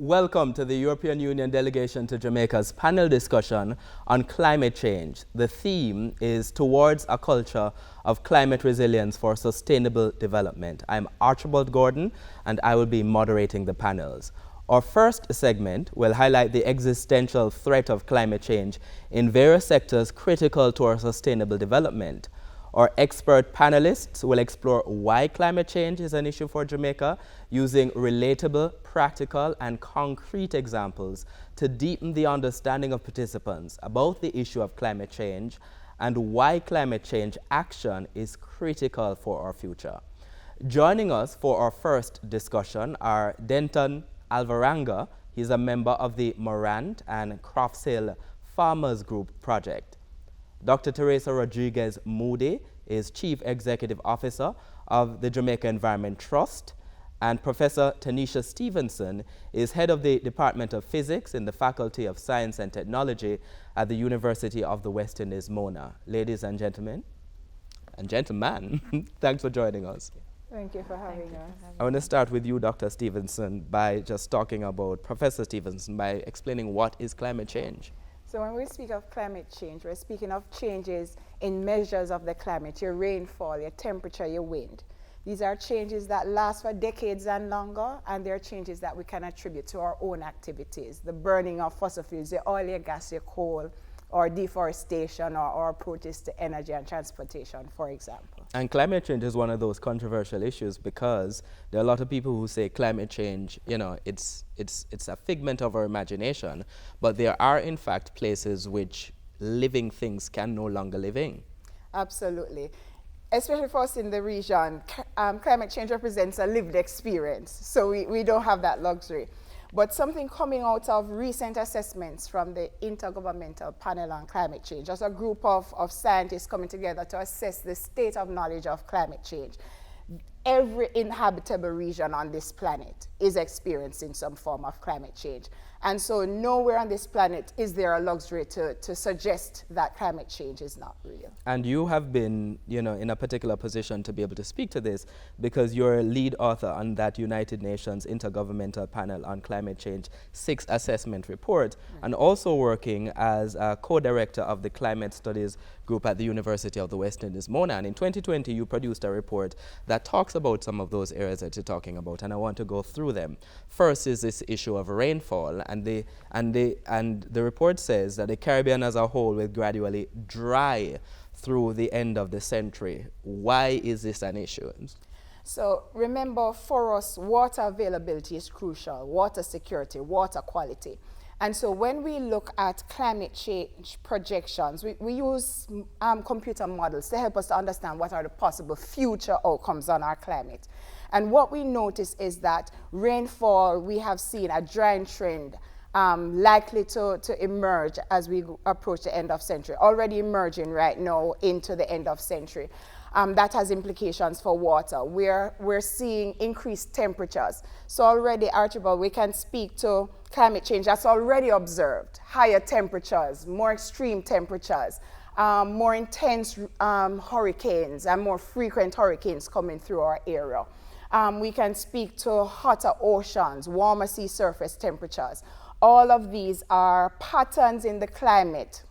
Welcome to the European Union delegation to Jamaica's panel discussion on climate change. The theme is Towards a Culture of Climate Resilience for Sustainable Development. I'm Archibald Gordon, and I will be moderating the panels. Our first segment will highlight the existential threat of climate change in various sectors critical to our sustainable development. Our expert panelists will explore why climate change is an issue for Jamaica using relatable, practical, and concrete examples to deepen the understanding of participants about the issue of climate change and why climate change action is critical for our future. Joining us for our first discussion are Denton Alvaranga. He's a member of the Morant and Crofts Hill Farmers Group project. Dr. Theresa Rodriguez-Moodie is Chief Executive Officer of the Jamaica Environment Trust, and Professor Tanisha Stevenson is Head of the Department of Physics in the Faculty of Science and Technology at the University of the West Indies, Mona. Ladies and gentlemen, and gentlemen, thanks for joining us. Thank you for having us. I want to start with you, Dr. Stevenson, by just talking about, Professor Stevenson, by explaining what is climate change. So when we speak of climate change, we're speaking of changes in measures of the climate, your rainfall, your temperature, your wind. These are changes that last for decades and longer, and they're changes that we can attribute to our own activities, the burning of fossil fuels, your oil, your gas, your coal, or deforestation, or approaches to energy and transportation, for example. And climate change is one of those controversial issues because there are a lot of people who say climate change, you know, it's a figment of our imagination, but there are in fact places which living things can no longer live in. Absolutely. Especially for us in the region, climate change represents a lived experience, so we don't have that luxury. But something coming out of recent assessments from the Intergovernmental Panel on Climate Change, as a group of scientists coming together to assess the state of knowledge of climate change. Every inhabitable region on this planet is experiencing some form of climate change. And so nowhere on this planet is there a luxury to suggest that climate change is not real. And you have been, you know, in a particular position to be able to speak to this because you're a lead author on that United Nations Intergovernmental Panel on Climate Change 6th Assessment Report, and also working as a co-director of the Climate Studies Group at the University of the West Indies, Mona. And in 2020, you produced a report that talks about some of those areas that you're talking about, and I want to go through them. First is this issue of rainfall, and the report says that the Caribbean as a whole will gradually dry through the end of the century. Why is this an issue? So remember, for us, water availability is crucial, water security, water quality. And so when we look at climate change projections, we use computer models to help us to understand what are the possible future outcomes on our climate. And what we notice is that rainfall, we have seen a drying trend likely to emerge as we approach the end of century, already emerging right now into the end of century. That has implications for water. We're seeing increased temperatures. So already, Archibald, we can speak to climate change that's already observed. Higher temperatures, more extreme temperatures, more intense hurricanes and more frequent hurricanes coming through our area. We can speak to hotter oceans, warmer sea surface temperatures. All of these are patterns in the climate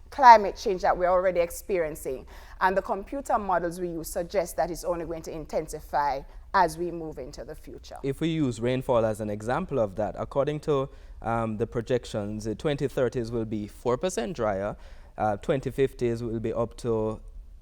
change that we're already experiencing. And the computer models we use suggest that it's only going to intensify as we move into the future. If we use rainfall as an example of that, according to the projections, the 2030s will be 4% drier, 2050s will be up to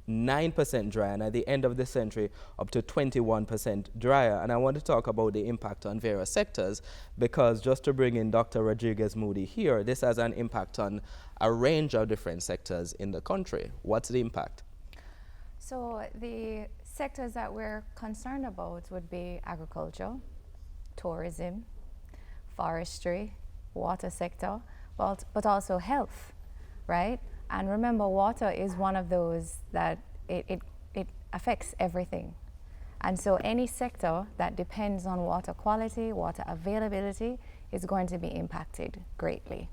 9% drier, and at the end of the century, up to 21% drier. And I want to talk about the impact on various sectors, because just to bring in Dr. Rodriguez-Moodie here, this has an impact on a range of different sectors in the country. What's the impact? So the sectors that we're concerned about would be agriculture, tourism, forestry, water sector, but also health, right? And remember, water is one of those that it affects everything. And so any sector that depends on water quality, water availability, is going to be impacted greatly.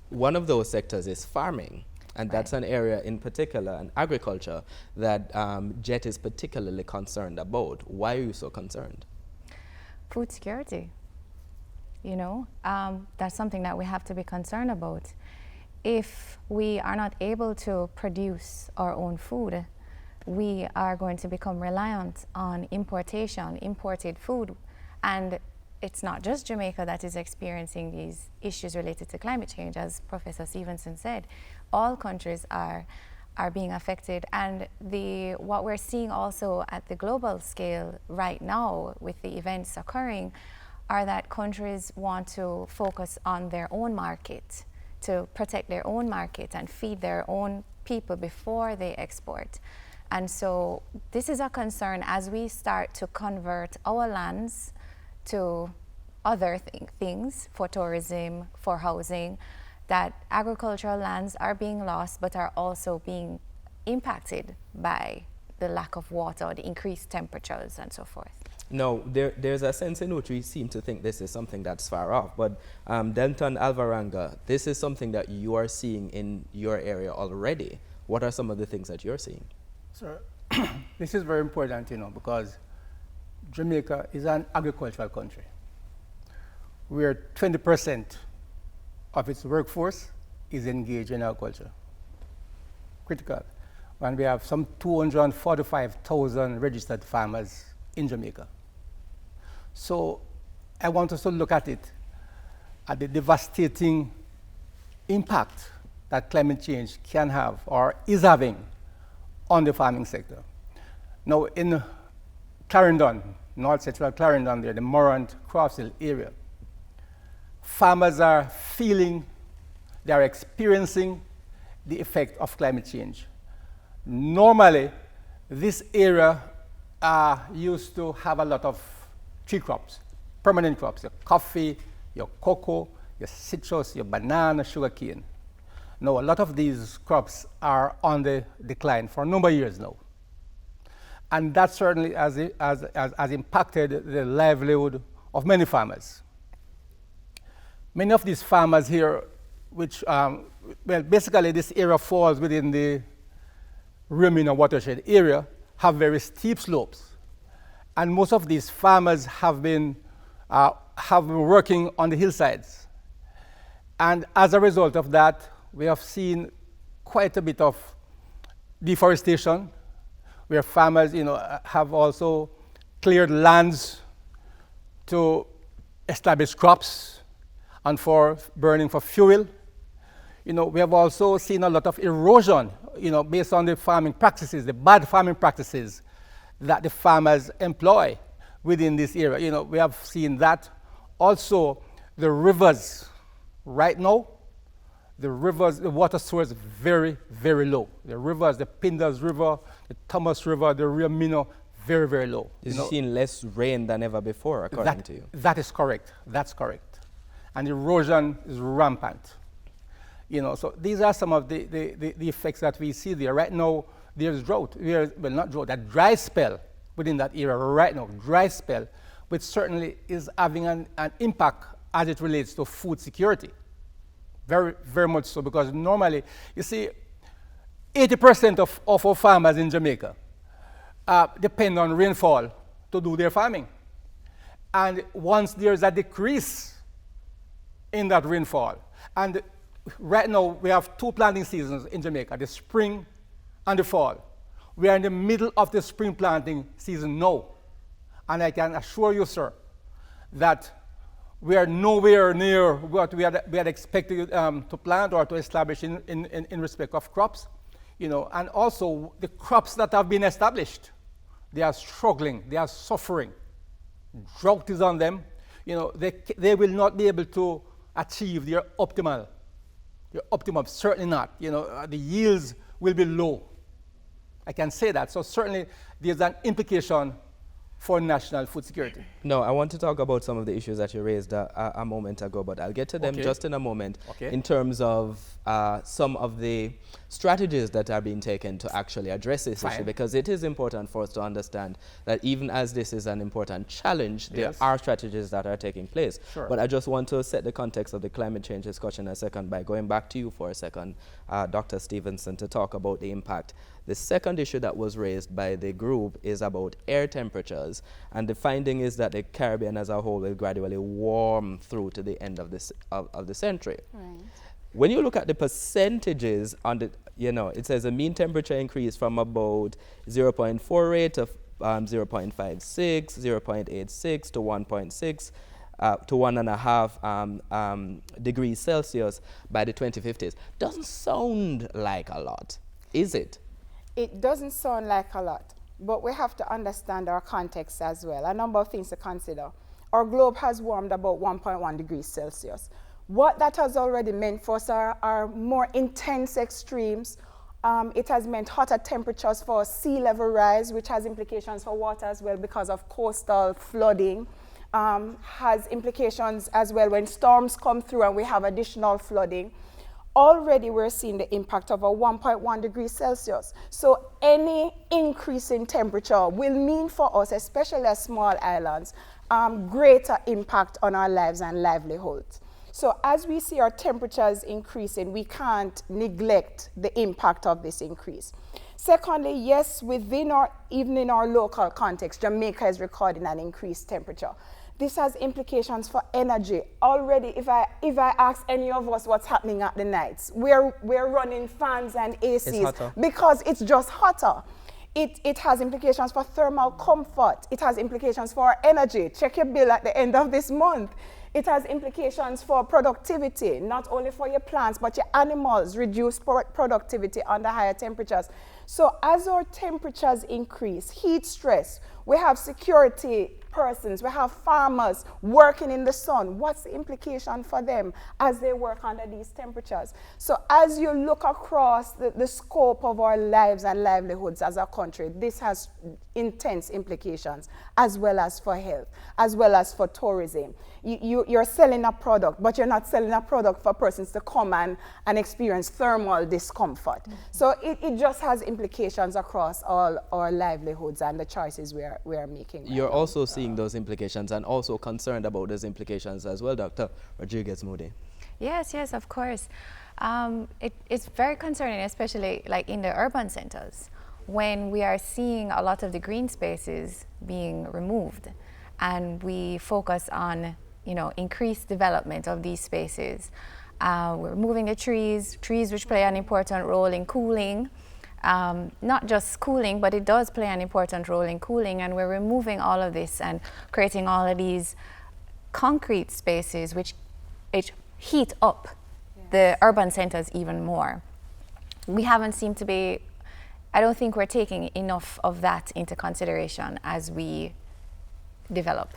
One of those sectors is farming. And that's an area in particular, and agriculture, that JET is particularly concerned about. Why are you so concerned? Food security. you know. That's something that we have to be concerned about. If we are not able to produce our own food, we are going to become reliant on imported food. And it's not just Jamaica that is experiencing these issues related to climate change. As Professor Stevenson said, all countries are being affected. And what we're seeing also at the global scale right now with the events occurring are that countries want to focus on their own market, to protect their own market and feed their own people before they export. And so this is a concern as we start to convert our lands to other things for tourism, for housing, that agricultural lands are being lost but are also being impacted by the lack of water, the increased temperatures and so forth. No, there's a sense in which we seem to think this is something that's far off, but Denton Alvaranga, this is something that you are seeing in your area already. What are some of the things that you're seeing? Sir, this is very important, you know, because Jamaica is an agricultural country where 20% of its workforce is engaged in agriculture. Critical. And we have some 245,000 registered farmers in Jamaica. So I want us to look at it, at the devastating impact that climate change can have or is having on the farming sector. Now in Clarendon, North Central Clarendon, there, the Morant Crosshill area, farmers are feeling, they are experiencing the effect of climate change. Normally, this area used to have a lot of tree crops, permanent crops, your coffee, your cocoa, your citrus, your banana, sugarcane. Now, a lot of these crops are on the decline for a number of years now. And that certainly has impacted the livelihood of many farmers. Many of these farmers here, which, well, basically this area falls within the Rimina watershed area, have very steep slopes. And most of these farmers have been working on the hillsides. And as a result of that, we have seen quite a bit of deforestation, where farmers, you know, have also cleared lands to establish crops and for burning for fuel. You know, we have also seen a lot of erosion, you know, based on the farming practices, the bad farming practices that the farmers employ within this area. You know, we have seen that. Also, the rivers, right now, the rivers, the water source is very, very low. The rivers, the Pinders River, the Thomas River, the Rio Minho, very, very low. You've seen less rain than ever before, according to you. That is correct. That's correct. And erosion is rampant. You know, so these are some of the effects that we see there. Right now, there's drought. Well, not drought, that dry spell within that area right now, dry spell, which certainly is having an impact as it relates to food security. Very, very much so, because normally, you see, 80% of our farmers in Jamaica depend on rainfall to do their farming. And once there's a decrease in that rainfall, and right now we have two planting seasons in Jamaica, the spring and the fall. We are in the middle of the spring planting season now. And I can assure you, sir, that we are nowhere near what we had expected to plant or to establish in respect of crops. You know, and also the crops that have been established, they are struggling, they are suffering. Drought is on them. You know, they will not be able to achieve their optimal. Their optimum, certainly not. You know, the yields will be low. I can say that. So certainly there's an implication for national food security. No, I want to talk about some of the issues that you raised a moment ago, but I'll get to them just in a moment. In terms of some of the strategies that are being taken to actually address this issue, because it is important for us to understand that even as this is an important challenge, there are strategies that are taking place. But I just want to set the context of the climate change discussion a second by going back to you for a second, Dr. Stevenson, to talk about the impact. The second issue that was raised by the group is about air temperatures Celsius. And the finding is that the Caribbean as a whole will gradually warm through to the end of the century. Right. When you look at the percentages on the, it says a mean temperature increase from about 0.48 to 0.56, 0.86 to 1.6 to 1.5 degrees Celsius by the 2050s. Doesn't sound like a lot, is it? It doesn't sound like a lot, but we have to understand our context as well. A number of things to consider. Our globe has warmed about 1.1 degrees Celsius. What that has already meant for us are more intense extremes. It has meant hotter temperatures for sea level rise, which has implications for water as well because of coastal flooding. Has implications as well when storms come through and we have additional flooding. Already we're seeing the impact of a 1.1 degrees Celsius. So any increase in temperature will mean for us, especially as small islands, greater impact on our lives and livelihoods. So as we see our temperatures increasing, we can't neglect the impact of this increase. Secondly, yes, even in our local context, Jamaica is recording an increased temperature. This has implications for energy. Already, if I ask any of us what's happening at the nights, we're running fans and ACs because it's just hotter. It has implications for thermal comfort. It has implications for our energy. Check your bill at the end of this month. It has implications for productivity, not only for your plants, but your animals, reduce productivity under higher temperatures. So as our temperatures increase, heat stress, we have security persons, we have farmers working in the sun. What's the implication for them as they work under these temperatures? So as you look across the scope of our lives and livelihoods as a country, this has intense implications as well as for health, as well as for tourism. You're selling a product, but you're not selling a product for persons to come and experience thermal discomfort. Mm-hmm. So it just has implications across all our livelihoods and the choices we are making. You're also seeing those implications and also concerned about those implications as well, Dr. Rodriguez-Moodie. Yes, of course. It's very concerning, especially like in the urban centers, when we are seeing a lot of the green spaces being removed and we focus on increased development of these spaces. We're removing the trees which play an important role in cooling, not just cooling, but it does play an important role in cooling, and we're removing all of this and creating all of these concrete spaces which heat up the urban centers even more. We haven't seemed to be, I don't think we're taking enough of that into consideration as we develop.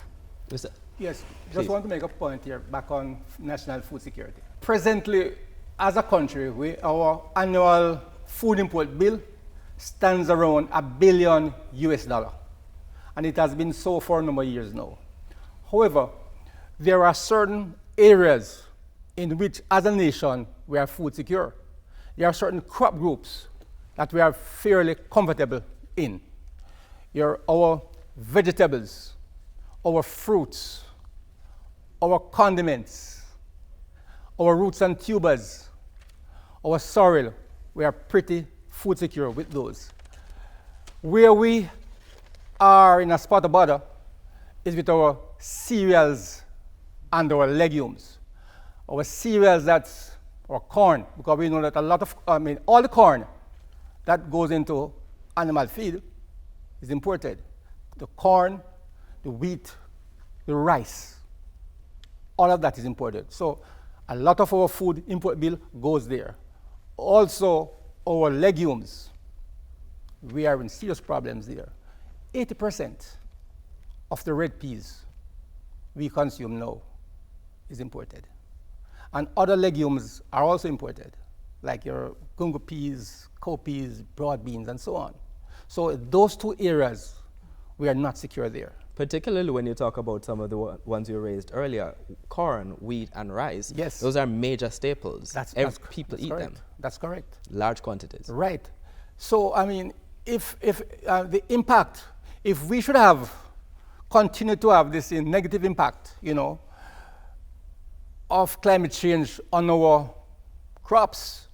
Yes, just want to make a point here back on national food security. Presently, as a country, our annual food import bill stands around $1 billion US, and it has been so for a number of years now. However, there are certain areas in which, as a nation, we are food secure. There are certain crop groups that we are fairly comfortable in. Our vegetables, our fruits, our condiments, our roots and tubers, our sorrel, we are pretty food secure with those. Where we are in a spot of bother is with our cereals and our legumes. Our cereals, that's our corn, because we know that all the corn that goes into animal feed is imported. The corn, the wheat, the rice, all of that is imported. So a lot of our food import bill goes there. Also, our legumes, we are in serious problems there. 80% of the red peas we consume now is imported. And other legumes are also imported, like your gungo peas, cowpeas, broad beans, and so on. So those two areas, we are not secure there. Particularly when you talk about some of the ones you raised earlier, corn, wheat, and rice. Yes. Those are major staples. People eat them. That's correct. Large quantities. Right. So, if the impact, if we should have continued to have this negative impact, of climate change on our crops,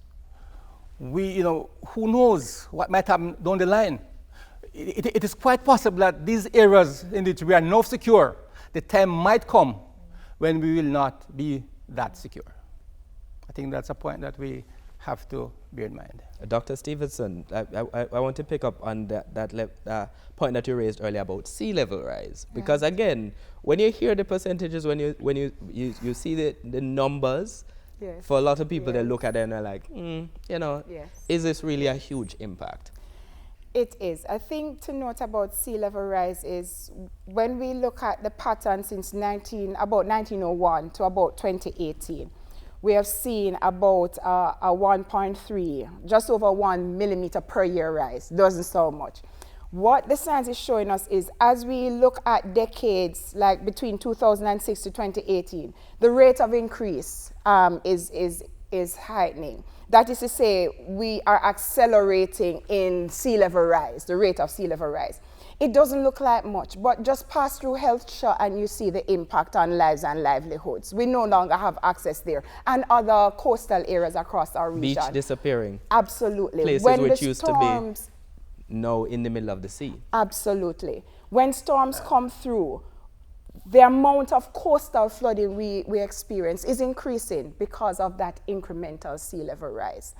who knows what might happen down the line. it is quite possible that these areas in which we are now secure, the time might come when we will not be that secure. I think that's a point that we have to bear in mind. Dr. Stevenson, I want to pick up on that point that you raised earlier about sea level rise. Because again, when you hear the percentages, when you see the numbers, Yes. for a lot of people, they Yes. look at it and they're like, Yes. is this really a huge impact? It is. I think to note about sea level rise is when we look at the pattern since about 1901 to about 2018, we have seen about a 1.3, just over 1 millimeter per year rise. Doesn't sound much. What the science is showing us is as we look at decades, like between 2006 to 2018, the rate of increase is heightening. That is to say, we are accelerating in sea level rise, the rate of sea level rise. It doesn't look like much, but just pass through health shot and you see the impact on lives and livelihoods. We no longer have access there. And other coastal areas across our region. Beach disappearing. Absolutely. Places when which the used to be now in the middle of the sea. Absolutely. When storms come through, the amount of coastal flooding we experience is increasing because of that incremental sea level rise.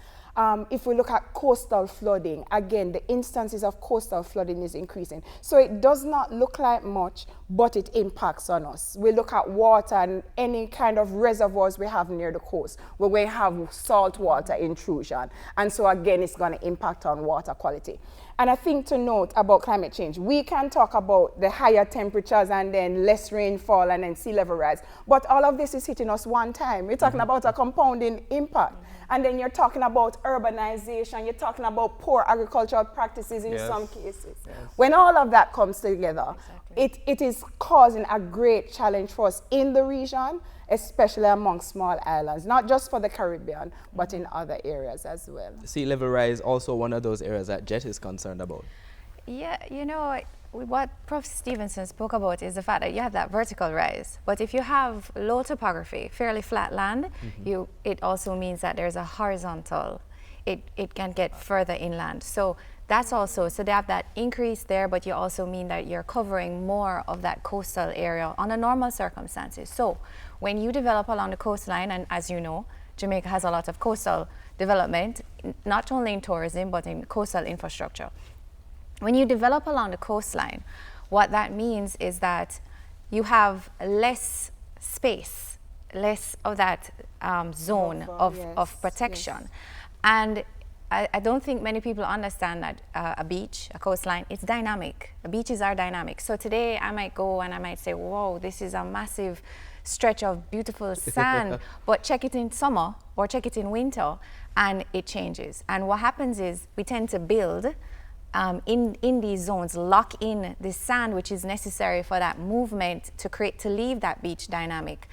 If we look at coastal flooding, again, the instances of coastal flooding is increasing. So it does not look like much, but it impacts on us. We look at water and any kind of reservoirs we have near the coast, where we have saltwater intrusion. And so again, it's going to impact on water quality. And I think to note about climate change, we can talk about the higher temperatures and then less rainfall and then sea level rise, but all of this is hitting us one time. We're talking about a compounding impact. And then you're talking about urbanization, you're talking about poor agricultural practices in some cases. Yes. When all of that comes together, it is causing a great challenge for us in the region, especially among small islands, not just for the Caribbean, but in other areas as well. Sea level rise also one of those areas that Jet is concerned about. Yeah, you know, what Prof. Stevenson spoke about is the fact that you have that vertical rise. But if you have low topography, fairly flat land, it also means that there's a horizontal. It can get further inland. So that's also, so they have that increase there, but you also mean that you're covering more of that coastal area under normal circumstances. So when you develop along the coastline, and as you know, Jamaica has a lot of coastal development, not only in tourism, but in coastal infrastructure. When you develop along the coastline, what that means is that you have less space, less of that zone of protection. Yes. And I don't think many people understand that a beach, a coastline, it's dynamic. Beaches are dynamic. So today I might go and I might say, whoa, this is a massive stretch of beautiful sand, but check it in summer or check it in winter and it changes. And what happens is we tend to build in these zones, lock in the sand which is necessary for that movement to leave that beach dynamic.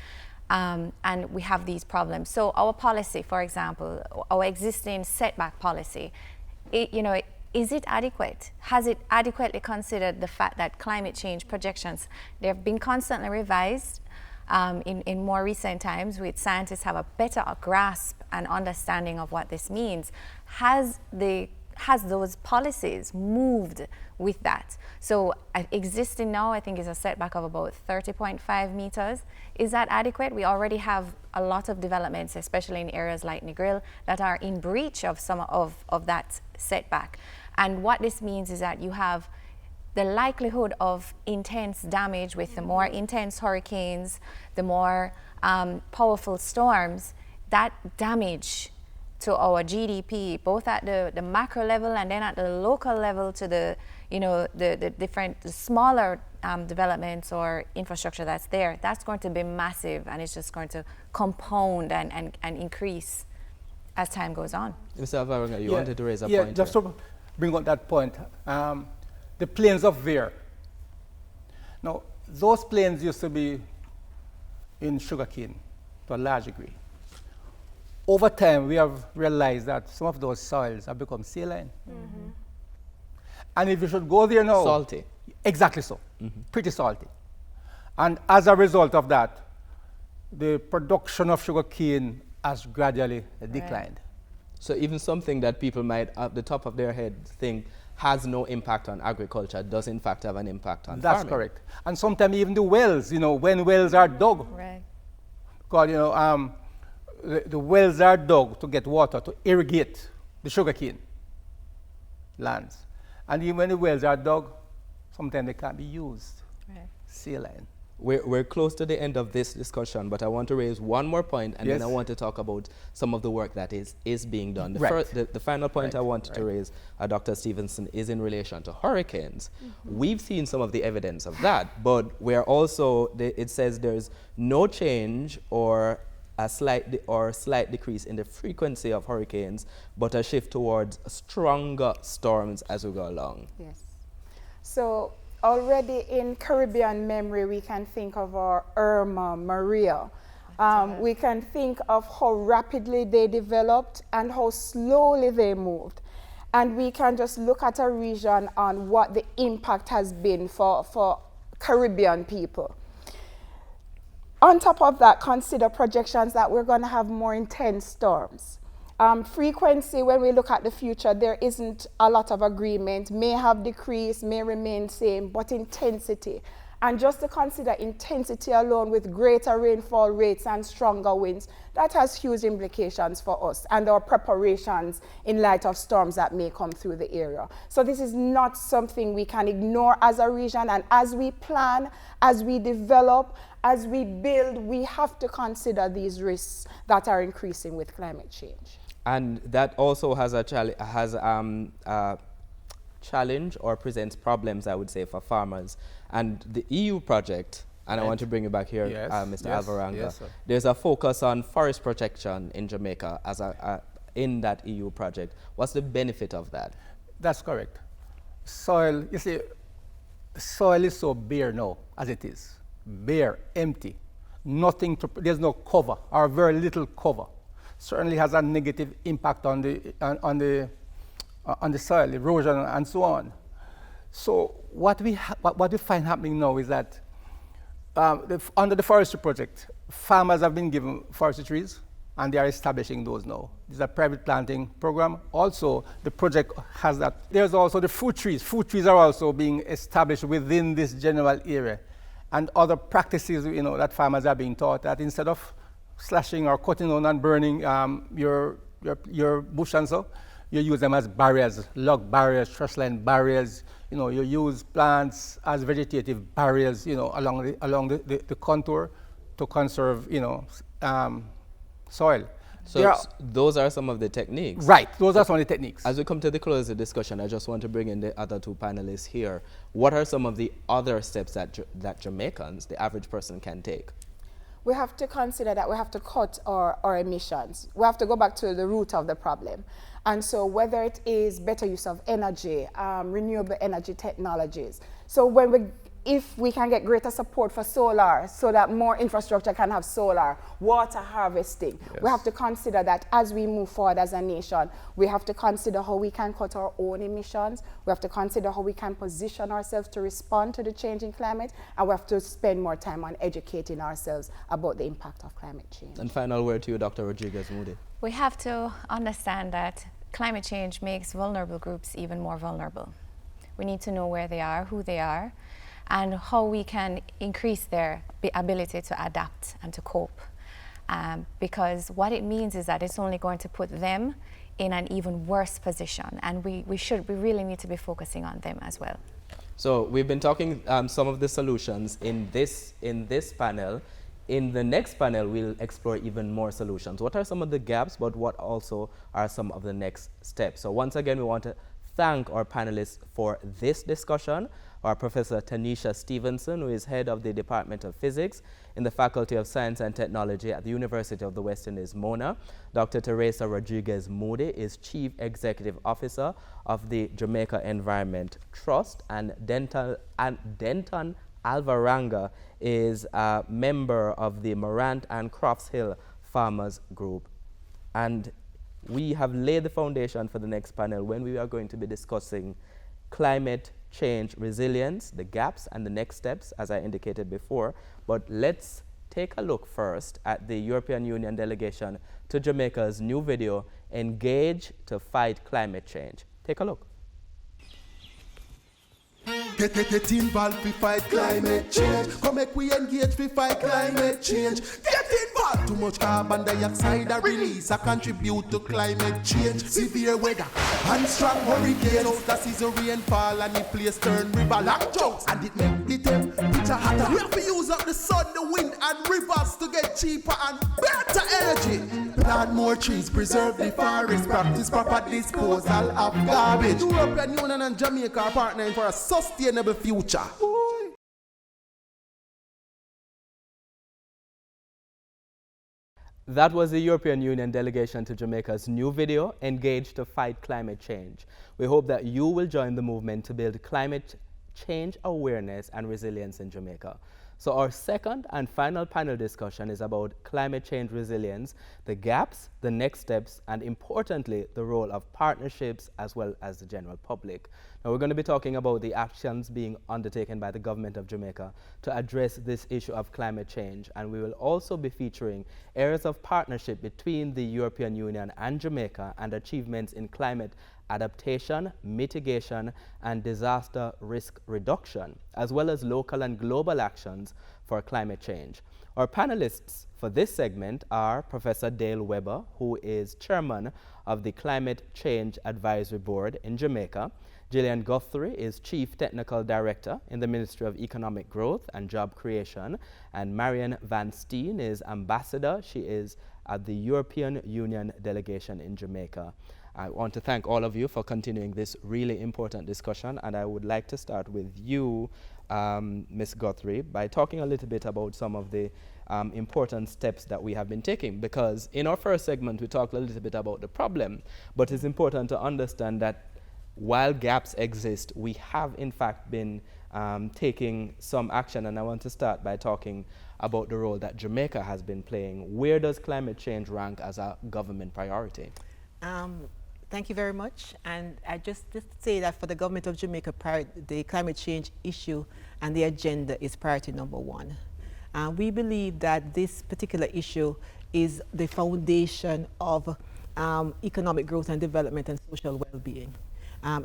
And we have these problems. So our policy, for example, our existing setback policy, is it adequate? Has it adequately considered the fact that climate change projections, they've been constantly revised in more recent times with scientists have a better grasp and understanding of what this means. Has those policies moved with that? So existing now, I think, is a setback of about 30.5 meters. Is that adequate? We already have a lot of developments, especially in areas like Negril, that are in breach of some of that setback. And what this means is that you have the likelihood of intense damage with the more intense hurricanes, the more powerful storms, that damage to our GDP, both at the macro level and then at the local level to the smaller developments or infrastructure that's there, that's going to be massive, and it's just going to compound and increase as time goes on. Mr. Alvarenga, you wanted to raise a point. Yeah, just to bring up that point, the plains of Veer. Now, those plains used to be in sugarcane to a large degree. Over time, we have realized that some of those soils have become saline. And if you should go there now... Salty. Exactly so. Pretty salty. And as a result of that, the production of sugarcane has gradually declined. So even something that people might, at the top of their head, think has no impact on agriculture does in fact have an impact on That's farming. correct. And sometimes even the wells, when wells are dug, Right. because the wells are dug to get water to irrigate the sugarcane lands. And even when the wells are dug, sometimes they can't be used. Right. Saline. We're close to the end of this discussion, but I want to raise one more point, and Yes. then I want to talk about some of the work that is being done. Right. The final point Right, I wanted to right. raise, Dr. Stevenson, is in relation to hurricanes. We've seen some of the evidence of that, but we're also, it says there's no change or a slight decrease in the frequency of hurricanes, but a shift towards stronger storms as we go along. Yes. So already in Caribbean memory, we can think of our Irma, Maria. We can think of how rapidly they developed and how slowly they moved. And we can just look at a region on what the impact has been for Caribbean people. On top of that, consider projections that we're going to have more intense storms. Frequency, when we look at the future, there isn't a lot of agreement, may have decreased, may remain same, but intensity. And just to consider intensity alone with greater rainfall rates and stronger winds, that has huge implications for us and our preparations in light of storms that may come through the area. So this is not something we can ignore as a region, and as we plan, as we develop, as we build, we have to consider these risks that are increasing with climate change. And that also has a challenge or presents problems, I would say, for farmers. And the EU project, and I want to bring you back here, Yes, Mr. yes, Alvaranga. yes, sir. There's a focus on forest protection in Jamaica as in that EU project. What's the benefit of that? That's correct. Soil, you see, soil is so bare now as it is. Bare, empty. Nothing to, there's no cover or very little cover. Certainly has a negative impact on the soil, erosion and so on. So what we find happening now is that under the forestry project, farmers have been given forestry trees and they are establishing those now. This is a private planting program. Also, the project has that. There's also the fruit trees. Fruit trees are also being established within this general area. And other practices, that farmers are being taught that instead of slashing or cutting down and burning your bush and so, you use them as barriers, log barriers, truss line barriers. You use plants as vegetative barriers, along the contour to conserve, soil. So those are some of the techniques. Right, those are some of the techniques. As we come to the close of the discussion, I just want to bring in the other two panelists here. What are some of the other steps that Jamaicans, the average person, can take? We have to consider that we have to cut our emissions. We have to go back to the root of the problem. And so whether it is better use of energy, renewable energy technologies. So if we can get greater support for solar so that more infrastructure can have solar, water harvesting, yes. We have to consider that as we move forward as a nation, we have to consider how we can cut our own emissions, we have to consider how we can position ourselves to respond to the changing climate, and we have to spend more time on educating ourselves about the impact of climate change. And final word to you, Dr. Rodriguez-Moodie. We have to understand that climate change makes vulnerable groups even more vulnerable. We need to know where they are, who they are, and how we can increase their ability to adapt and to cope. Because what it means is that it's only going to put them in an even worse position, and we really need to be focusing on them as well. So we've been talking some of the solutions in this panel. In the next panel, we'll explore even more solutions. What are some of the gaps, but what also are some of the next steps? So once again, we want to thank our panelists for this discussion. Our Professor Tanisha Stevenson, who is head of the Department of Physics in the Faculty of Science and Technology at the University of the West Indies, Mona. Dr. Theresa Rodriguez-Moodie is Chief Executive Officer of the Jamaica Environment Trust, and Denton Alvaranga is a member of the Morant and Crofts Hill Farmers Group. And we have laid the foundation for the next panel when we are going to be discussing climate change resilience, the gaps and the next steps, as I indicated before. But let's take a look first at the European Union delegation to Jamaica's new video, Engage to Fight Climate Change. Take a look. Get involved, we fight climate change. Come make we engage, we fight climate change. Get involved. Too much carbon dioxide a release, a contribute to climate change. Severe weather and strong hurricanes. That is the rainfall and the place turn river like jokes. And it make the temperature hotter. We have to use up the sun, the wind and rivers to get cheaper and better energy. Plant more trees, preserve the forest, practice proper disposal of garbage. European Union and Jamaica are partnering for a sustainable future. That was the European Union delegation to Jamaica's new video, Engaged to Fight Climate Change. We hope that you will join the movement to build climate change awareness and resilience in Jamaica. So our second and final panel discussion is about climate change resilience, the gaps, the next steps, and importantly, the role of partnerships as well as the general public. Now we're going to be talking about the actions being undertaken by the government of Jamaica to address this issue of climate change, and we will also be featuring areas of partnership between the European Union and Jamaica and achievements in climate adaptation, mitigation, and disaster risk reduction, as well as local and global actions for climate change. Our panelists for this segment are Professor Dale Weber, who is chairman of the Climate Change Advisory Board in Jamaica. Gillian Guthrie is Chief Technical Director in the Ministry of Economic Growth and Job Creation. And Marian Van Steen is Ambassador. She is at the European Union delegation in Jamaica. I want to thank all of you for continuing this really important discussion, and I would like to start with you, Ms. Guthrie, by talking a little bit about some of the important steps that we have been taking, because in our first segment we talked a little bit about the problem, but it's important to understand that while gaps exist, we have in fact been taking some action, and I want to start by talking about the role that Jamaica has been playing. Where does climate change rank as a government priority? Thank you very much. And I just say that for the government of Jamaica, the climate change issue and the agenda is priority number one. We believe that this particular issue is the foundation of economic growth and development and social well-being.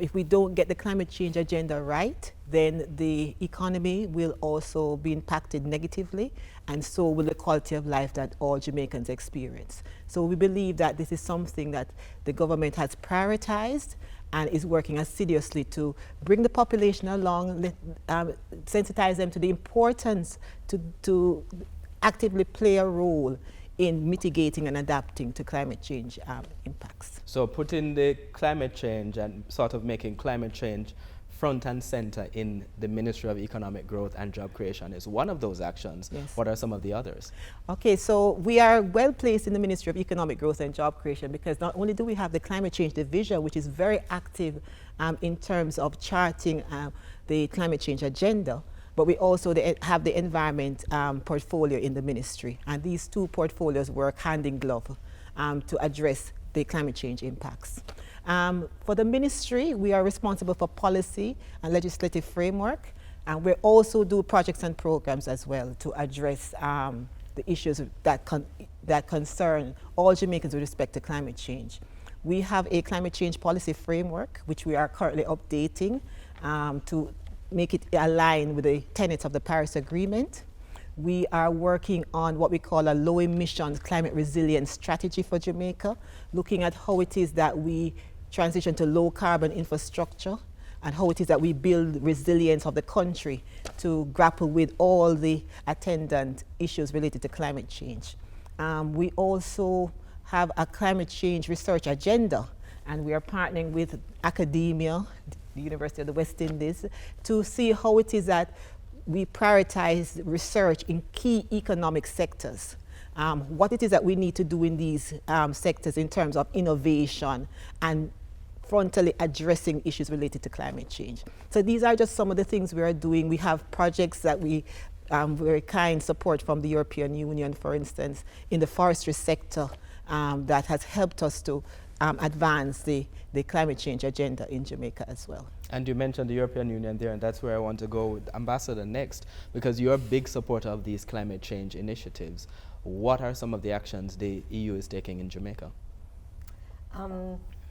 If we don't get the climate change agenda right, then the economy will also be impacted negatively, and so will the quality of life that all Jamaicans experience. So we believe that this is something that the government has prioritized and is working assiduously to bring the population along, sensitize them to the importance to actively play a role in mitigating and adapting to climate change impacts. So putting the climate change and sort of making climate change front and center in the Ministry of Economic Growth and Job Creation is one of those actions. Yes. What are some of the others? Okay, so we are well placed in the Ministry of Economic Growth and Job Creation because not only do we have the Climate Change Division, which is very active in terms of charting the climate change agenda, but we also have the environment portfolio in the ministry. And these two portfolios work hand in glove to address the climate change impacts. For the ministry, we are responsible for policy and legislative framework. And we also do projects and programs as well to address the issues that concern all Jamaicans with respect to climate change. We have a climate change policy framework, which we are currently updating to make it align with the tenets of the Paris Agreement. We are working on what we call a low emissions climate resilience strategy for Jamaica, looking at how it is that we transition to low carbon infrastructure and how it is that we build resilience of the country to grapple with all the attendant issues related to climate change. We also have a climate change research agenda, and we are partnering with academia, the University of the West Indies, to see how it is that we prioritize research in key economic sectors. What it is that we need to do in these sectors in terms of innovation and frontally addressing issues related to climate change. So these are just some of the things we are doing. We have projects that we very kind support from the European Union, for instance, in the forestry sector that has helped us to advance the climate change agenda in Jamaica as well. And you mentioned the European Union there, and that's where I want to go with Ambassador next, because you're a big supporter of these climate change initiatives. What are some of the actions the EU is taking in Jamaica?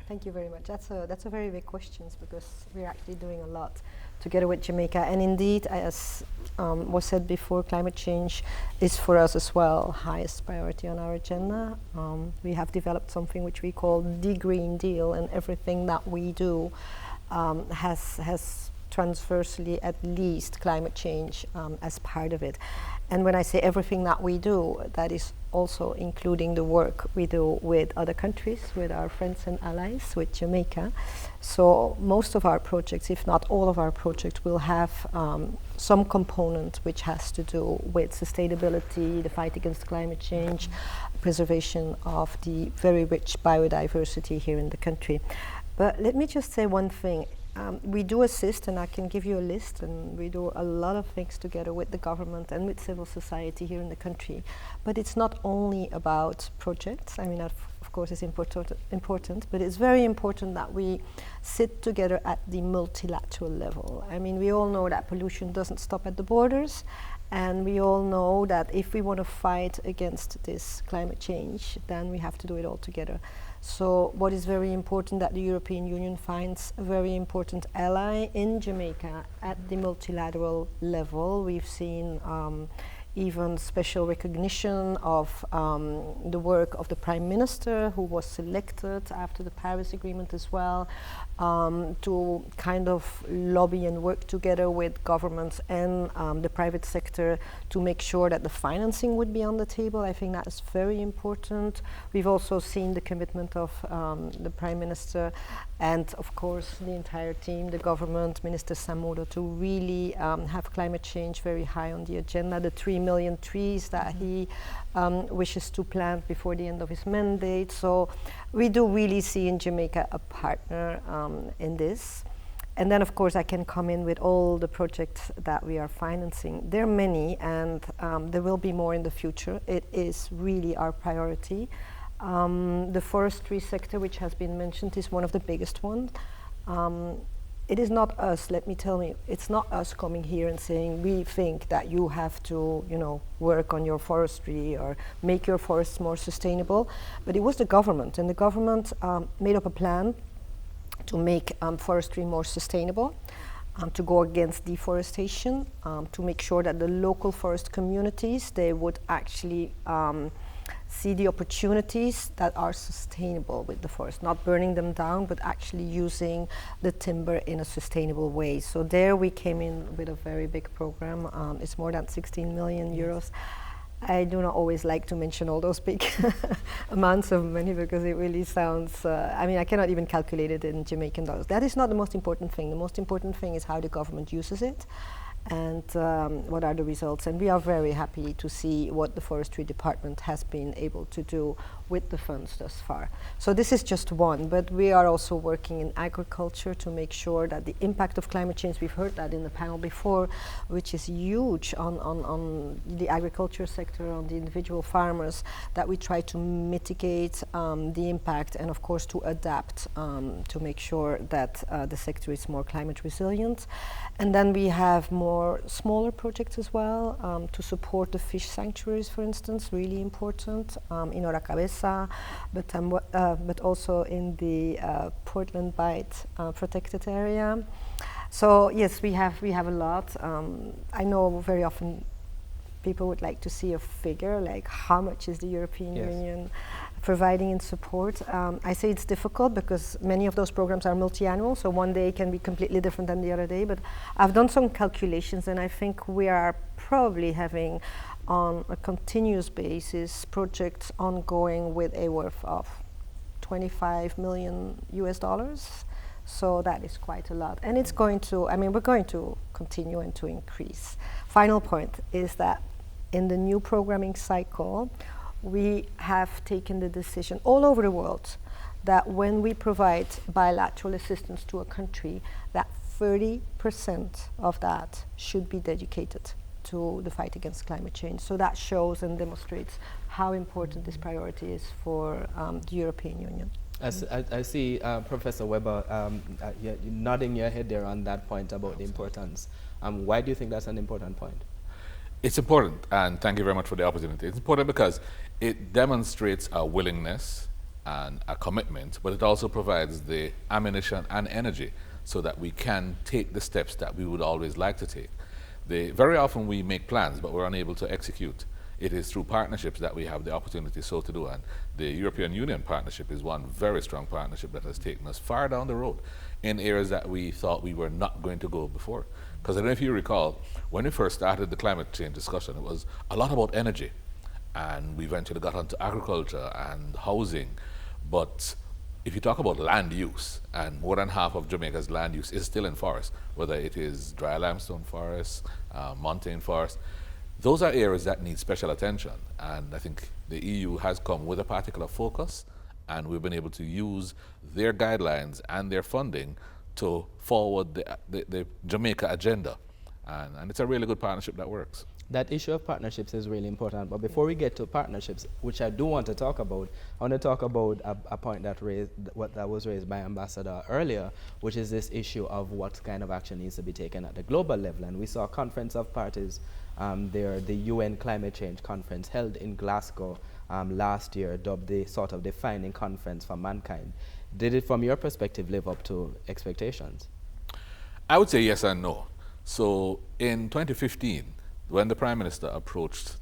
Thank you very much. That's a very big question because we're actually doing a lot together with Jamaica. And indeed, as was said before, climate change is for us as well highest priority on our agenda. We have developed something which we call the Green Deal, and everything that we do has transversely at least climate change as part of it. And when I say everything that we do, that is also including the work we do with other countries, with our friends and allies, with Jamaica. So most of our projects, if not all of our projects, will have some component which has to do with sustainability, the fight against climate change, preservation of the very rich biodiversity here in the country. But let me just say one thing. We do assist, and I can give you a list, and we do a lot of things together with the government and with civil society here in the country. But it's not only about projects. I mean, of course, it's important, but it's very important that we sit together at the multilateral level. I mean, we all know that pollution doesn't stop at the borders, and we all know that if we want to fight against this climate change, then we have to do it all together. So what is very important that the European Union finds a very important ally in Jamaica at the multilateral level. We've seen even special recognition of the work of the Prime Minister, who was selected after the Paris Agreement as well, to kind of lobby and work together with governments and the private sector to make sure that the financing would be on the table. I think that is very important. We've also seen the commitment of the Prime Minister and of course the entire team, the government, Minister Samodo, to really have climate change very high on the agenda. The 3 million trees that he wishes to plant before the end of his mandate. So we do really see in Jamaica a partner in this. And then of course I can come in with all the projects that we are financing. There are many, and there will be more in the future. It is really our priority. The forestry sector, which has been mentioned, is one of the biggest ones. It is not us, let me tell you, it's not us coming here and saying we think that you have to, you know, work on your forestry or make your forests more sustainable, but it was the government, and the government made up a plan to make forestry more sustainable, to go against deforestation, to make sure that the local forest communities, they would actually see the opportunities that are sustainable with the forest, not burning them down, but actually using the timber in a sustainable way. So there we came in with a very big program. It's more than 16 million euros. I do not always like to mention all those big amounts of money because it really sounds, I mean, I cannot even calculate it in Jamaican dollars. That is not the most important thing. The most important thing is how the government uses it and what are the results. And we are very happy to see what the forestry department has been able to do with the funds thus far. So this is just one, but we are also working in agriculture to make sure that the impact of climate change, we've heard that in the panel before, which is huge on the agriculture sector, on the individual farmers, that we try to mitigate the impact and of course to adapt to make sure that the sector is more climate resilient. And then we have more smaller projects as well to support the fish sanctuaries, for instance, really important in Oracabeza, but also in the Portland Bight protected area. So yes, we have a lot. I know very often people would like to see a figure, like how much is the European Union providing in support. I say it's difficult because many of those programs are multi-annual, so one day can be completely different than the other day, but I've done some calculations and I think we are probably having on a continuous basis projects ongoing with a worth of 25 million US dollars. So that is quite a lot. And it's going to, I mean, we're going to continue and to increase. Final point is that in the new programming cycle, we have taken the decision all over the world that when we provide bilateral assistance to a country, that 30% of that should be dedicated to the fight against climate change. So that shows and demonstrates how important this priority is for the European Union. I see Professor Weber nodding your head there on that point about the importance. Why do you think that's an important point? It's important, and thank you very much for the opportunity. It's important because it demonstrates a willingness and a commitment, but it also provides the ammunition and energy so that we can take the steps that we would always like to take. Very often we make plans, but we're unable to execute. It is through partnerships that we have the opportunity so to do, and the European Union partnership is one very strong partnership that has taken us far down the road in areas that we thought we were not going to go before. Because I don't know if you recall, when we first started the climate change discussion, it was a lot about energy, and we eventually got onto agriculture and housing. But if you talk about land use, and more than half of Jamaica's land use is still in forest, whether it is dry limestone forest, montane forest, those are areas that need special attention. And I think the EU has come with a particular focus, and we've been able to use their guidelines and their funding to forward the Jamaica agenda. And it's a really good partnership that works. That issue of partnerships is really important, but before we get to partnerships, which I do want to talk about, I want to talk about a point that was raised by Ambassador earlier, which is this issue of what kind of action needs to be taken at the global level. And we saw a conference of parties there, the UN Climate Change Conference held in Glasgow last year, dubbed the sort of defining conference for mankind. Did it, from your perspective, live up to expectations? I would say yes and no. So in 2015, when the Prime Minister approached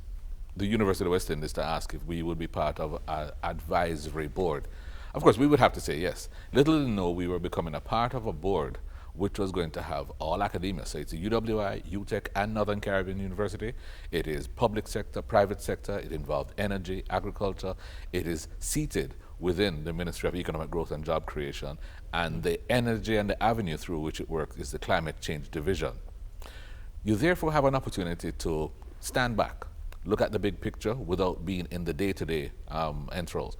the University of West Indies to ask if we would be part of an advisory board, of course we would have to say yes. Little did know we were becoming a part of a board which was going to have all academia. So it's UWI, UTEC, and Northern Caribbean University. It is public sector, private sector. It involved energy, agriculture. It is seated within the Ministry of Economic Growth and Job Creation. And the energy and the avenue through which it works is the Climate Change Division. You therefore have an opportunity to stand back, look at the big picture without being in the day-to-day enthralls.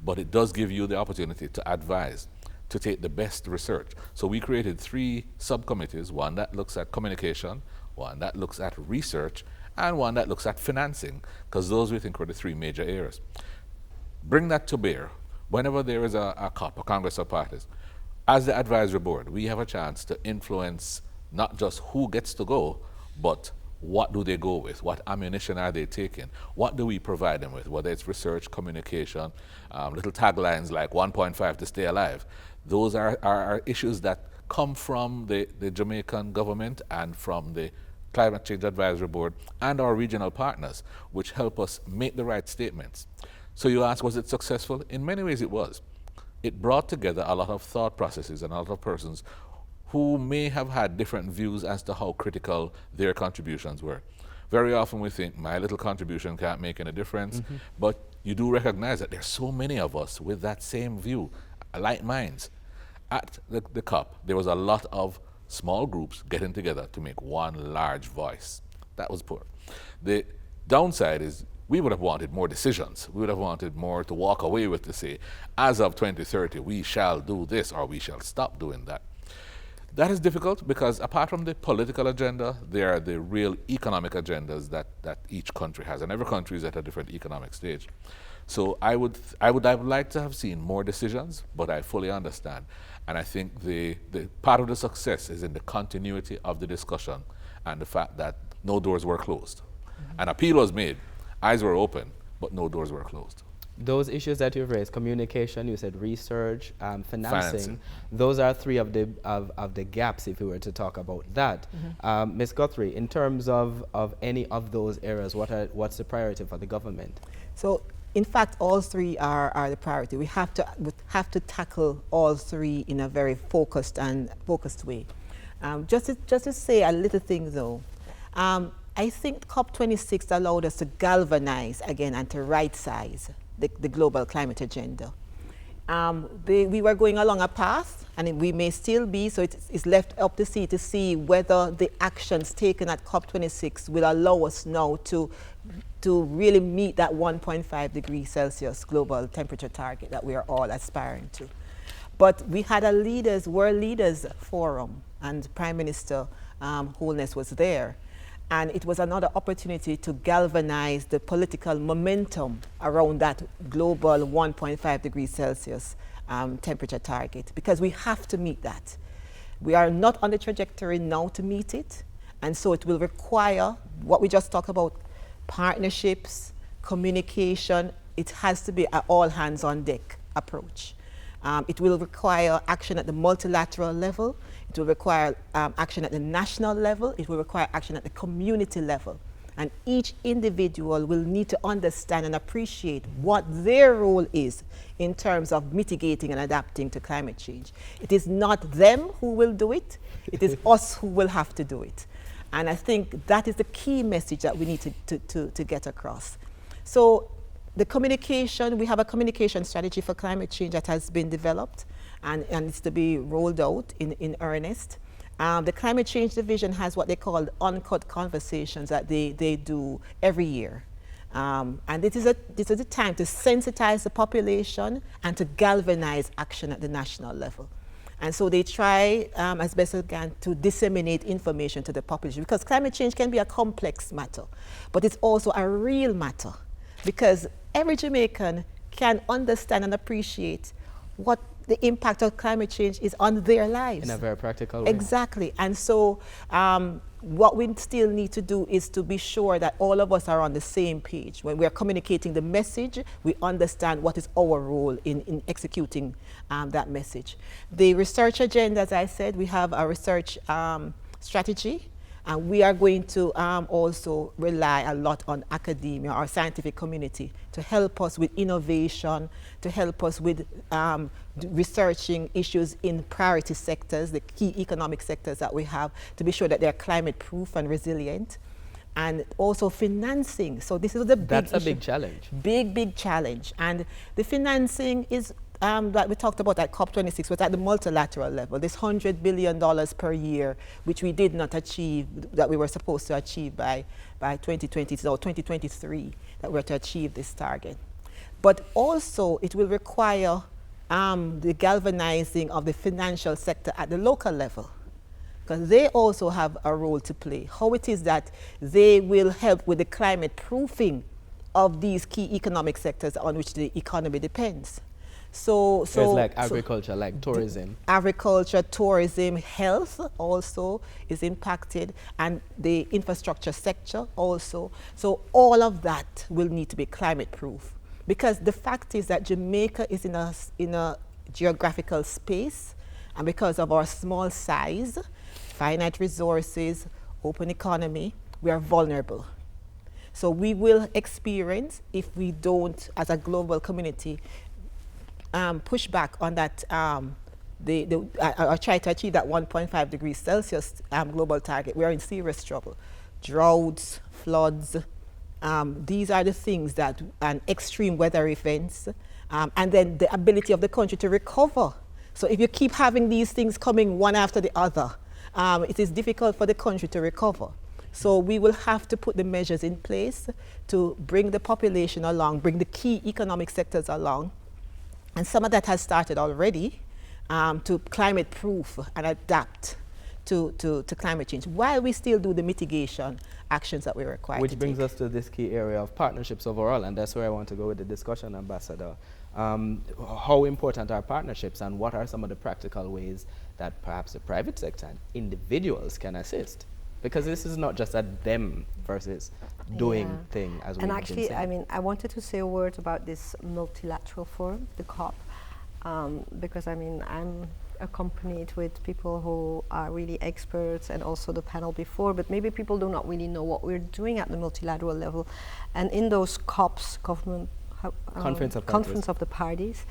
But it does give you the opportunity to advise, to take the best research. So we created 3 subcommittees, one that looks at communication, one that looks at research, and one that looks at financing, because those we think were the 3 major areas. Bring that to bear. Whenever there is a COP, a Congress of Parties, as the advisory board, we have a chance to influence not just who gets to go, but what do they go with? What ammunition are they taking? What do we provide them with? Whether it's research, communication, little taglines like 1.5 to stay alive. Those are issues that come from the Jamaican government and from the Climate Change Advisory Board and our regional partners, which help us make the right statements. So you ask, was it successful? In many ways it was. It brought together a lot of thought processes and a lot of persons who may have had different views as to how critical their contributions were. Very often we think, my little contribution can't make any difference, but you do recognize that there's so many of us with that same view, like minds. At the COP, there was a lot of small groups getting together to make one large voice. That was poor. The downside is we would have wanted more decisions. We would have wanted more to walk away with to say, as of 2030, we shall do this or we shall stop doing that. That is difficult because apart from the political agenda, there are the real economic agendas that each country has, and every country is at a different economic stage. So I would like to have seen more decisions, but I fully understand. And I think the part of the success is in the continuity of the discussion and the fact that no doors were closed. An appeal was made, eyes were open, but no doors were closed. Those issues that you've raised, communication, you said research, financing, those are 3 of the gaps if we were to talk about that. Ms. Guthrie, in terms of any of those areas, what's the priority for the government? So in fact, all 3 are the priority. We have to tackle all 3 in a very focused way. Just to say a little thing though, I think COP26 allowed us to galvanize again and to right-size the global climate agenda. We were going along a path, and we may still be, so it's left up to see whether the actions taken at COP26 will allow us now to really meet that 1.5 degrees Celsius global temperature target that we are all aspiring to. But we had a world leaders forum, and Prime Minister Holness was there. And it was another opportunity to galvanize the political momentum around that global 1.5 degrees Celsius temperature target, because we have to meet that. We are not on the trajectory now to meet it, and so it will require what we just talked about, partnerships, communication. It has to be all hands on deck approach. It will require action at the multilateral level. It will require action at the national level. It will require action at the community level. And each individual will need to understand and appreciate what their role is in terms of mitigating and adapting to climate change. It is not them who will do it. It is us who will have to do it. And I think that is the key message that we need to get across. So the communication, we have a communication strategy for climate change that has been developed and it's to be rolled out in earnest. The Climate Change Division has what they call uncut conversations that they do every year. And this is a time to sensitize the population and to galvanize action at the national level. And so they try as best as they can to disseminate information to the population, because climate change can be a complex matter, but it's also a real matter, because every Jamaican can understand and appreciate what the impact of climate change is on their lives. In a very practical way. Exactly. And so what we still need to do is to be sure that all of us are on the same page. When we are communicating the message, we understand what is our role in executing that message. The research agenda, as I said, we have a research strategy. And we are going to also rely a lot on academia, our scientific community, to help us with innovation, to help us with researching issues in priority sectors, the key economic sectors that we have, to be sure that they're climate proof and resilient. And also financing. So this is the big That's a issue. big challenge. Big challenge. And the financing is that we talked about at COP26 was at the multilateral level. This $100 billion per year, which we did not achieve, that we were supposed to achieve by 2020, so 2023, that we're to achieve this target. But also it will require the galvanizing of the financial sector at the local level, because they also have a role to play. How it is that they will help with the climate proofing of these key economic sectors on which the economy depends. So it's like agriculture, like tourism. Agriculture, tourism, health also is impacted, and the infrastructure sector also. So all of that will need to be climate proof, because the fact is that Jamaica is in a geographical space, and because of our small size, finite resources, open economy, we are vulnerable. So we will experience, if we don't, as a global community, push back on that, or try to achieve that 1.5 degrees Celsius global target. We are in serious trouble. Droughts, floods, these are the things that, and extreme weather events, and then the ability of the country to recover. So if you keep having these things coming one after the other, it is difficult for the country to recover. So we will have to put the measures in place to bring the population along, bring the key economic sectors along. And some of that has started already to climate proof and adapt to climate change, while we still do the mitigation actions that we require. Which brings us to this key area of partnerships overall, and that's where I want to go with the discussion, Ambassador. How important are partnerships, and what are some of the practical ways that perhaps the private sector and individuals can assist? Because this is not just a them versus doing thing, as we've been saying. And actually, I mean, I wanted to say a word about this multilateral forum, the COP, because I mean, I'm accompanied with people who are really experts, and also the panel before, but maybe people do not really know what we're doing at the multilateral level. And in those COPs, Conference of the Parties,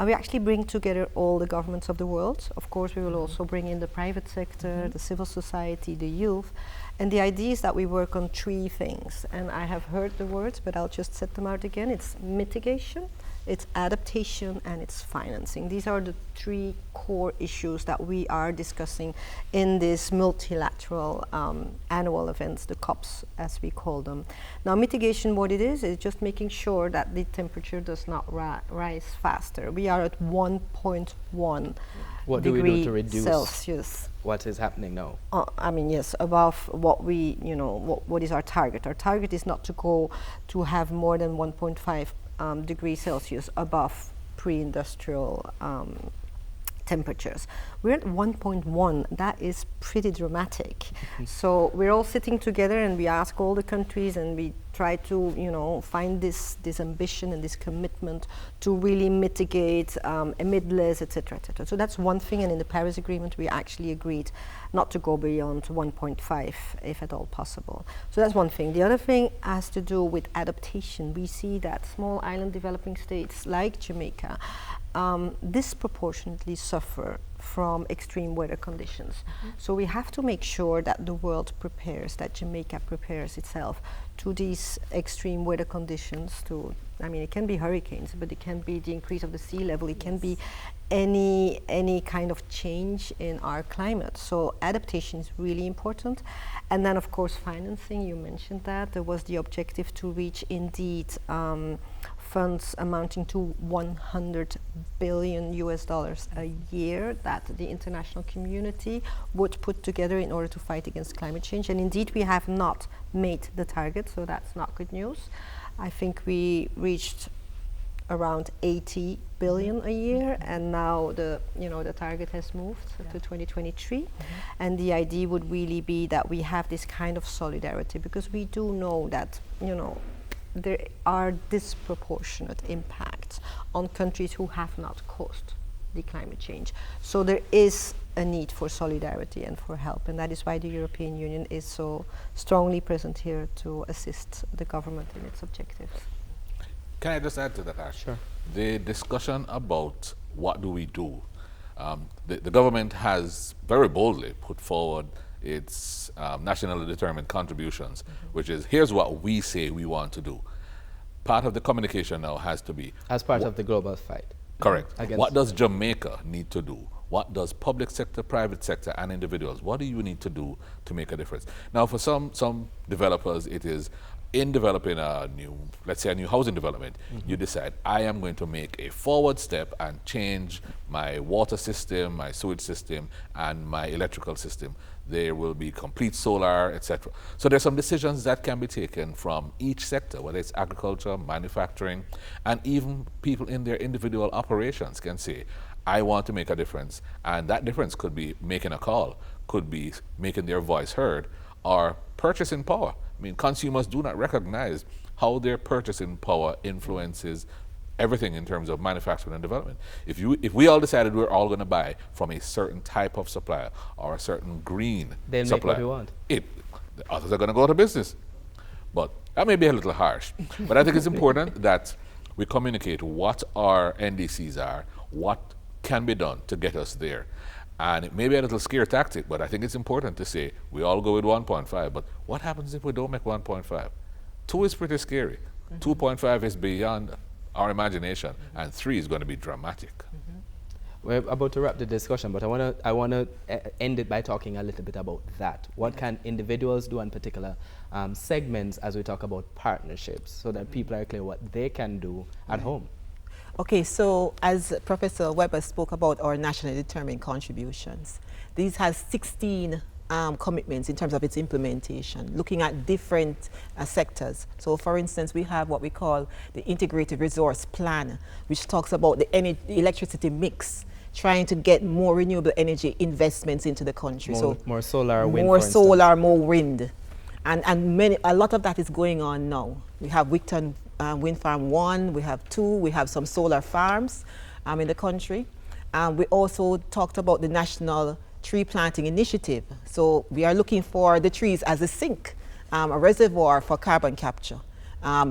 we actually bring together all the governments of the world. Of course, we will also bring in the private sector, the civil society, the youth. And the idea is that we work on three things. And I have heard the words, but I'll just set them out again. It's mitigation, it's adaptation, and it's financing. These are the three core issues that we are discussing in this multilateral annual events, the COPs, as we call them. Now, mitigation, what it is just making sure that the temperature does not rise faster. We are at 1.1 What do we do to reduce Celsius. What is happening now? I mean, yes, above what we, what is our target? Our target is not to go to have more than 1.5 degrees Celsius above pre-industrial temperatures. We're at 1.1. That is pretty dramatic. So we're all sitting together and we ask all the countries and we try to, you know, find this ambition and this commitment to really mitigate, emit less, etc., etc. So that's one thing. And in the Paris Agreement, we actually agreed not to go beyond 1.5, if at all possible. So that's one thing. The other thing has to do with adaptation. We see that small island developing states like Jamaica disproportionately suffer from extreme weather conditions. So we have to make sure that the world prepares, that Jamaica prepares itself to these extreme weather conditions. To, I mean, it can be hurricanes, but it can be the increase of the sea level. It can be any kind of change in our climate. So adaptation is really important. And then, of course, financing. You mentioned that there was the objective to reach indeed funds amounting to 100 billion US dollars a year that the international community would put together in order to fight against climate change. And indeed, we have not made the target, so that's not good news. I think we reached around 80 billion a year, and now the target has moved to 2023. And the idea would really be that we have this kind of solidarity, because we do know that, you know, there are disproportionate impacts on countries who have not caused the climate change. So there is a need for solidarity and for help, and that is why the European Union is so strongly present here to assist the government in its objectives. Can I just add to that, Ash? Sure. The discussion about what do we do, the government has very boldly put forward its nationally determined contributions, which is, here's what we say we want to do. Part of the communication now has to be... As part of the global fight. Correct. What does Jamaica need to do? What does public sector, private sector, and individuals, what do you need to do to make a difference? Now, for some developers, it is in developing a new, let's say a new housing development, you decide, I am going to make a forward step and change my water system, my sewage system, and my electrical system. There will be complete solar, etc. So there's some decisions that can be taken from each sector, whether it's agriculture, manufacturing, and even people in their individual operations can say, I want to make a difference. And that difference could be making a call, could be making their voice heard, or purchasing power. I mean, consumers do not recognize how their purchasing power influences everything in terms of manufacturing and development. If we all decided we're all going to buy from a certain type of supplier or a certain green They'll supplier, make what we want. The others are going to go out of business. But that may be a little harsh. But I think it's important that we communicate what our NDCs are, what can be done to get us there. And it may be a little scare tactic, but I think it's important to say we all go with 1.5, but what happens if we don't make 1.5? 2 is pretty scary. 2.5 is beyond our imagination, and 3 is going to be dramatic. We're about to wrap the discussion, but I want to end it by talking a little bit about that. What can individuals do in particular segments as we talk about partnerships, so that people are clear what they can do at home? Okay, so as Professor Weber spoke about our nationally determined contributions, these has 16 commitments in terms of its implementation, looking at different sectors. So for instance, we have what we call the Integrated Resource Plan, which talks about the electricity mix, trying to get more renewable energy investments into the country. More solar, wind, more solar, more wind. And a lot of that is going on now. We have Wigton Wind Farm 1, we have 2, we have some solar farms in the country. We also talked about the National Tree Planting Initiative. So we are looking for the trees as a sink, a reservoir for carbon capture.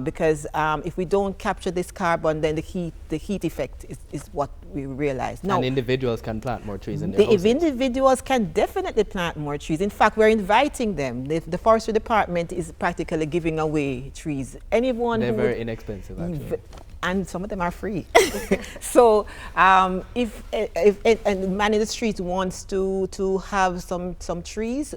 Because if we don't capture this carbon, then the heat effect is what we realize. Now, and individuals can plant more trees in their houses. Individuals can definitely plant more trees. In fact, we're inviting them. The Forestry Department is practically giving away trees. They're very inexpensive, actually. And some of them are free. So if Man in the Street wants to have some trees,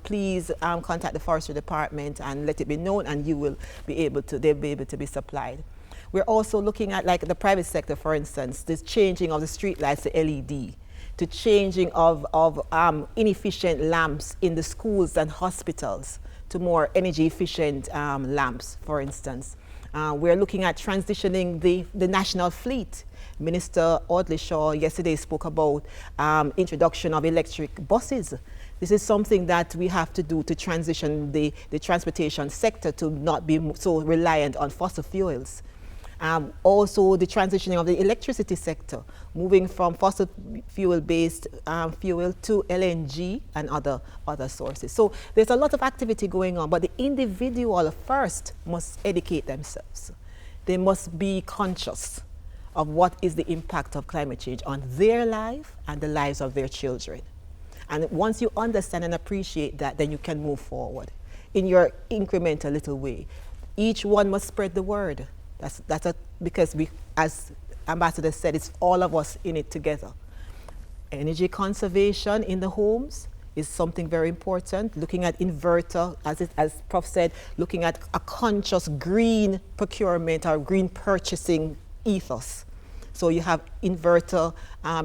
please contact the Forestry Department and let it be known, and you will be able to, they'll be able to be supplied. We're also looking at, like the private sector, for instance, this changing of the street lights to LED, to changing of inefficient lamps in the schools and hospitals to more energy efficient lamps, for instance. We're looking at transitioning the national fleet. Minister Audley Shaw yesterday spoke about introduction of electric buses. This is something that we have to do to transition the transportation sector to not be so reliant on fossil fuels. Also, the transitioning of the electricity sector, moving from fossil fuel-based fuel to LNG and other sources. So there's a lot of activity going on, but the individual first must educate themselves. They must be conscious of what is the impact of climate change on their life and the lives of their children. And once you understand and appreciate that, then you can move forward in your incremental little way. Each one must spread the word. Because we, as Ambassador said, it's all of us in it together. Energy conservation in the homes is something very important. Looking at inverter, as Prof said, looking at a conscious green procurement or green purchasing ethos. So you have inverter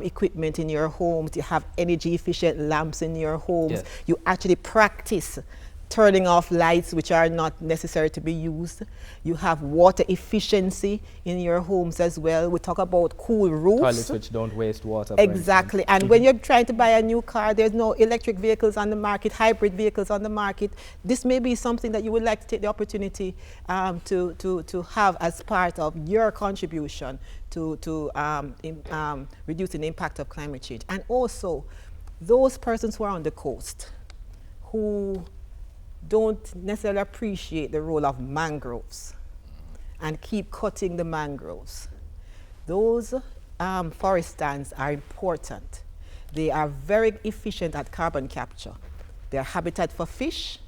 equipment in your homes, you have energy efficient lamps in your homes, yes. You actually practice turning off lights which are not necessary to be used. You have water efficiency in your homes as well. We talk about cool roofs. Toilets which don't waste water. Exactly. And when you're trying to buy a new car, there's no electric vehicles on the market, hybrid vehicles on the market. This may be something that you would like to take the opportunity to have as part of your contribution to reducing the impact of climate change. And also, those persons who are on the coast who don't necessarily appreciate the role of mangroves and keep cutting the mangroves. Those forest stands are important. They are very efficient at carbon capture. They're habitat for fish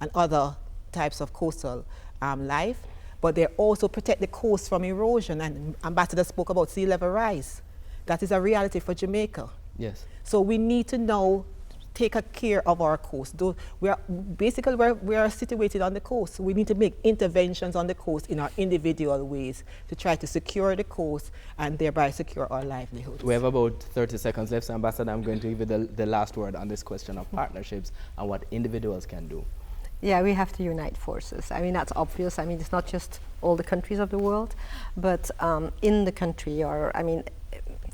and other types of coastal life, but they also protect the coast from erosion, and Ambassador spoke about sea level rise. That is a reality for Jamaica. Yes. So we need to now take care of our coast. We are situated on the coast. We need to make interventions on the coast in our individual ways to try to secure the coast and thereby secure our livelihoods. We have about 30 seconds left, so Ambassador, I'm going to give you the last word on this question of partnerships and what individuals can do. Yeah, we have to unite forces. I mean, that's obvious. I mean, it's not just all the countries of the world, but in the country, or I mean,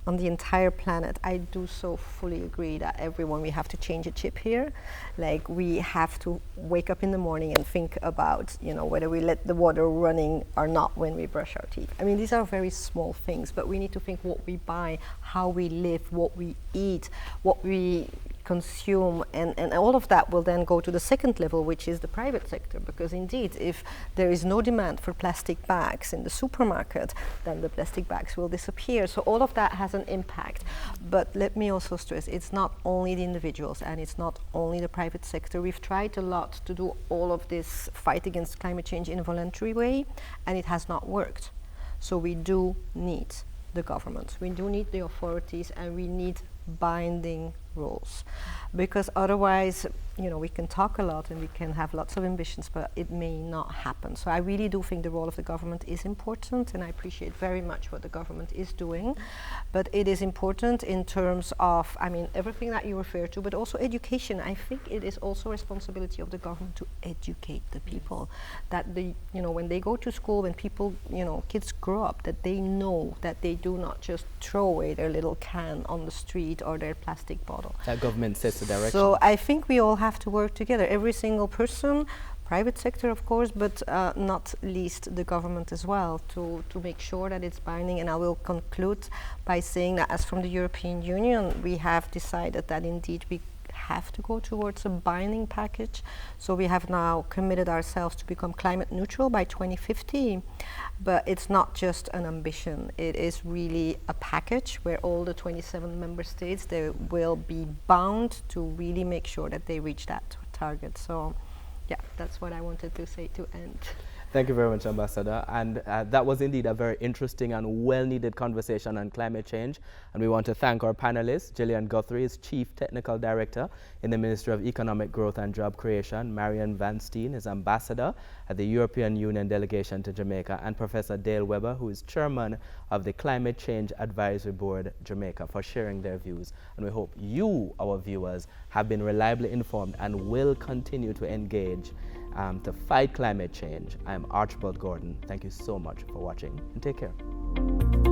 on the entire planet, I do so fully agree that we have to change a chip here. Like, we have to wake up in the morning and think about, you know, whether we let the water running or not when we brush our teeth. I mean, these are very small things, but we need to think what we buy, how we live, what we eat, what we consume, and all of that will then go to the second level, which is the private sector, because indeed, if there is no demand for plastic bags in the supermarket, then the plastic bags will disappear. So all of that has an impact. But let me also stress, it's not only the individuals and it's not only the private sector. We've tried a lot to do all of this fight against climate change in a voluntary way, and it has not worked. So we do need the government, we do need the authorities, and we need binding rules, because otherwise, you know, we can talk a lot and we can have lots of ambitions, but it may not happen. So I really do think the role of the government is important, and I appreciate very much what the government is doing, but it is important in terms of, I mean, everything that you refer to, but also education. I think it is also a responsibility of the government to educate the people, that you know, when they go to school, when people, you know, kids grow up, that they know that they do not just throw away their little can on the street or their plastic bottle. That government sets the direction. So I think we all have to work together, every single person, private sector of course, but not least the government as well, to make sure that it's binding. And I will conclude by saying that as from the European Union, we have decided that indeed we have to go towards a binding package. So we have now committed ourselves to become climate neutral by 2050. But it's not just an ambition, it is really a package where all the 27 member states, they will be bound to really make sure that they reach that target. So yeah, that's what I wanted to say to end. Thank you very much, Ambassador. And that was indeed a very interesting and well-needed conversation on climate change. And we want to thank our panelists, Gillian Guthrie is Chief Technical Director in the Ministry of Economic Growth and Job Creation. Marion Van Steen is Ambassador at the European Union Delegation to Jamaica, and Professor Dale Weber, who is Chairman of the Climate Change Advisory Board, Jamaica, for sharing their views. And we hope you, our viewers, have been reliably informed and will continue to engage to fight climate change. I'm Archibald Gordon. Thank you so much for watching, and take care.